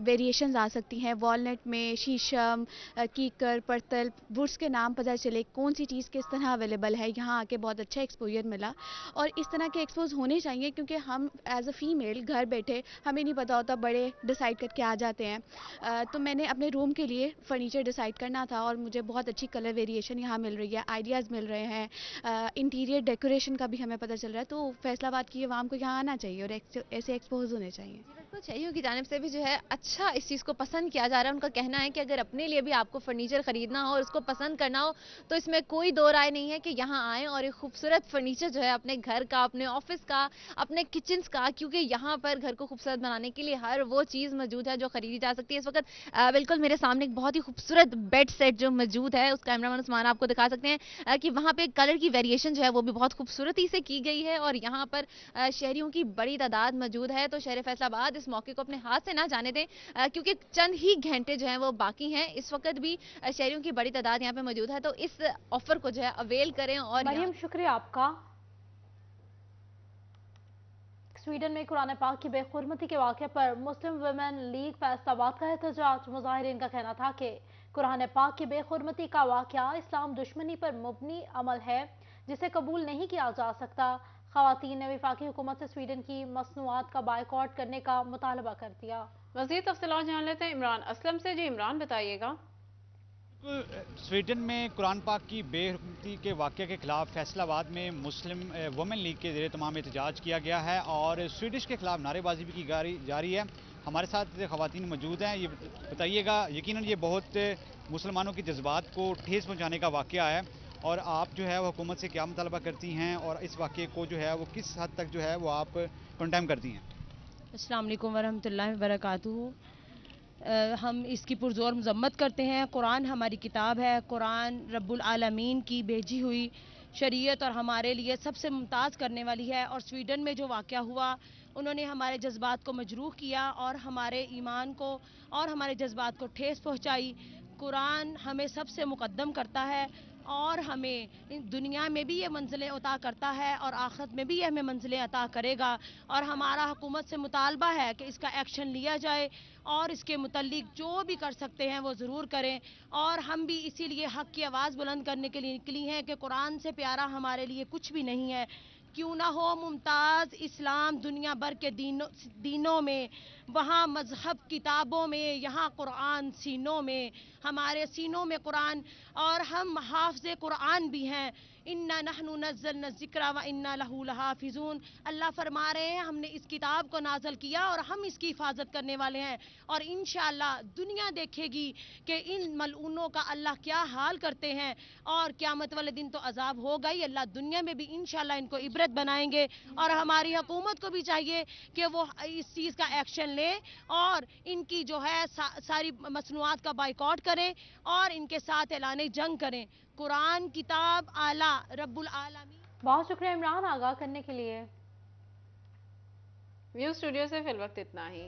O: वेरिएशंस आ सकती हैं। वॉलनट में शीशम, कीकर, पत्तल, वुड्स के नाम पता चले कौन सी चीज़ किस तरह अवेलेबल है। यहाँ आके बहुत अच्छा एक्सपोजर मिला और इस तरह के एक्सपोज होने चाहिए क्योंकि हम एज अ फीमेल घर बैठे हमें नहीं पता होता, बड़े डिसाइड करके आ जाते हैं। तो मैंने अपने रूम के लिए फर्नीचर डिसाइड करना था और मुझे बहुत अच्छी कलर वेरिएशन यहाँ मिल रही है, आइडियाज़ मिल रहे हैं, इंटीरियर डेकोरेशन का भी हमें पता चल रहा है। तो फैसलाबाद की आवाम को यहाँ आना चाहिए और ऐसे एक्सपोज होने चाहिए।
M: बिल्कुल, शहरियों की जानिब से भी जो है अच्छा इस चीज़ को पसंद किया जा रहा है। उनका कहना है कि अगर अपने लिए भी आपको फर्नीचर खरीदना हो और उसको पसंद करना हो तो इसमें कोई दो राय नहीं है कि यहाँ आएँ और एक खूबसूरत फर्नीचर जो है अपने घर का, अपने ऑफिस का, अपने किचन्स का, क्योंकि यहाँ पर घर को खूबसूरत बनाने के लिए हर वो चीज़ मौजूद है जो खरीदी जा सकती है। इस वक्त बिल्कुल मेरे सामने एक बहुत ही खूबसूरत बेड सेट जो मौजूद है, उस कैमरामैन उस्मान आपको दिखा सकते हैं कि वहाँ पे कलर की वेरिएशन जो है वो भी बहुत खूबसूरती से की गई है और यहाँ पर शहरियों की बड़ी तादाद मौजूद है। तो शहर फैसलाबाद इस मौके को अपने हाथ से ना जाने दें क्योंकि चंद ही घंटे जो हैं वो बाकी हैं। इस वक्त भी शहरियों की बड़ी तादाद यहाँ पे मौजूद है, तो इस ऑफर को जो है अवेल करें। और
A: मरियम शुक्रिया आपका। स्वीडन में कुरान पाक की बेहुरमती के वाक़े पर मुस्लिम वुमेन लीग फैसलाबाद का एहतजाज। मुजाहिरीन का कहना था कि कुरान पाक की बेहुरमती का वाक़या इस्लाम दुश्मनी पर मुबनी अमल है जिसे कबूल नहीं किया जा सकता। ख़वातीन ने वफाकी हुकूमत से स्वीडन की मसनूआत का बायकॉट करने का मुतालबा कर दिया।
B: मज़ीद तफ़सीलात जान लेते हैं इमरान असलम से। जी इमरान बताइएगा।
Y: स्वीडन में कुरान पाक की बेहुरमती के वाक़े के खिलाफ फैसलाबाद में मुस्लिम वुमेन लीग के ज़रिए तमाम एहतजाज किया गया है और स्वीडिश के खिलाफ नारेबाजी भी की जारी है। हमारे साथ ख़वातीन मौजूद हैं, ये बताइएगा, यकीनन ये बहुत मुसलमानों के जज्बात को ठेस पहुँचाने का वाक़या है और आप जो है वो हुकूमत से क्या मुतालबा करती हैं और इस वाक़े को जो है वो किस हद तक जो है वो आप कंडेम करती हैं?
F: अस्सलाम वालेकुम वरहमतुल्लाहि वबरकातुहू। हम इसकी पुरज़ोर मज़म्मत करते हैं। कुरान हमारी किताब है, कुरान रब्बुल आलमीन की भेजी हुई शरीयत और हमारे लिए सबसे मुमताज़ करने वाली है। और स्वीडन में जो वाक़या हुआ, उन्होंने हमारे जज्बात को मजरूह किया और हमारे ईमान को और हमारे जज्बात को ठेस पहुँचाई। कुरान हमें सबसे मुक़द्दम करता है और हमें दुनिया में भी ये मंजिलें अता करता है और आखिरत में भी ये हमें मंजिलें अता करेगा। और हमारा हुकूमत से मुतालबा है कि इसका एक्शन लिया जाए और इसके मुतल्लिक जो भी कर सकते हैं वो ज़रूर करें। और हम भी इसीलिए हक़ की आवाज़ बुलंद करने के लिए निकली हैं कि कुरान से प्यारा हमारे लिए कुछ भी नहीं है। क्यों ना हो मुमताज़ इस्लाम दुनिया भर के दीनों में, वहाँ मज़हब किताबों में, यहाँ कुरान सीनों में, हमारे सीनों में कुरान, और हम हाफ़िज़े कुरान भी हैं। इन्ना नहनु नज़्ज़लना ज़िक्रा व इन्ना लहू लहाफ़िज़ून। अल्लाह फरमा रहे हैं हमने इस किताब को नाज़िल किया और हम इसकी हिफाजत करने वाले हैं। और इंशाअल्लाह दुनिया देखेगी कि इन मलऊनों का अल्लाह क्या हाल करते हैं। और क़यामत वाले दिन तो अज़ाब होगा ही, अल्लाह दुनिया में भी इंशाअल्लाह इनको इबरत बनाएंगे। और हमारी हुकूमत को भी चाहिए कि वो इस चीज़ का एक्शन ले और इनकी जो है सारी मसनूआत का बाइकआउट करें और इनके साथ ऐलान जंग करें। कुरान किताब आला रब्बुल आलमीन।
A: बहुत शुक्रिया इमरान आगाह करने के लिए।
B: व्यू स्टूडियो से फिल वक्त इतना ही।